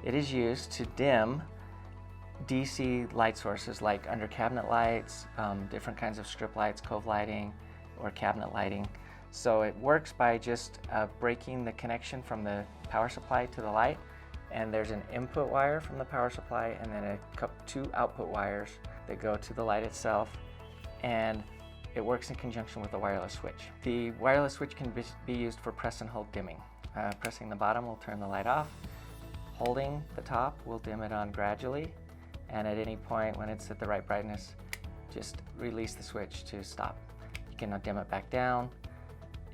It is used to dim DC light sources like under cabinet lights, different kinds of strip lights, cove lighting, or cabinet lighting. So it works by just breaking the connection from the power supply to the light, and there's an input wire from the power supply and then two output wires that go to the light itself, and it works in conjunction with the wireless switch. The wireless switch can be used for press and hold dimming. Pressing the bottom will turn the light off. Holding the top will dim it on gradually, and at any point when it's at the right brightness, just release the switch to stop. You can dim it back down,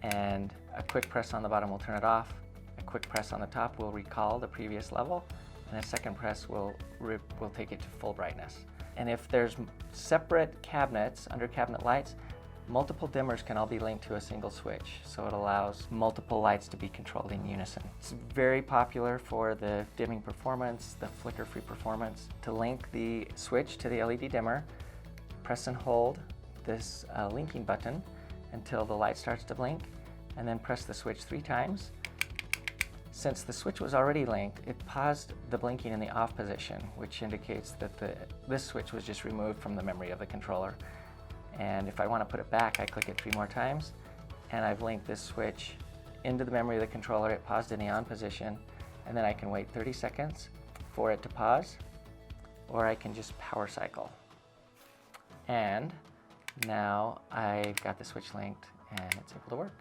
and a quick press on the bottom will turn it off. A quick press on the top will recall the previous level, and a second press will take it to full brightness. And if there's separate cabinets under cabinet lights, multiple dimmers can all be linked to a single switch, so it allows multiple lights to be controlled in unison. It's very popular for the dimming performance, the flicker-free performance. To link the switch to the LED dimmer, press and hold this linking button until the light starts to blink, and then press the switch 3 times. Since the switch was already linked, it paused the blinking in the off position, which indicates that this switch was just removed from the memory of the controller. And if I want to put it back, I click it 3 more times, and I've linked this switch into the memory of the controller. It paused in the on position, and then I can wait 30 seconds for it to pause, or I can just power cycle. And now I've got the switch linked and it's able to work.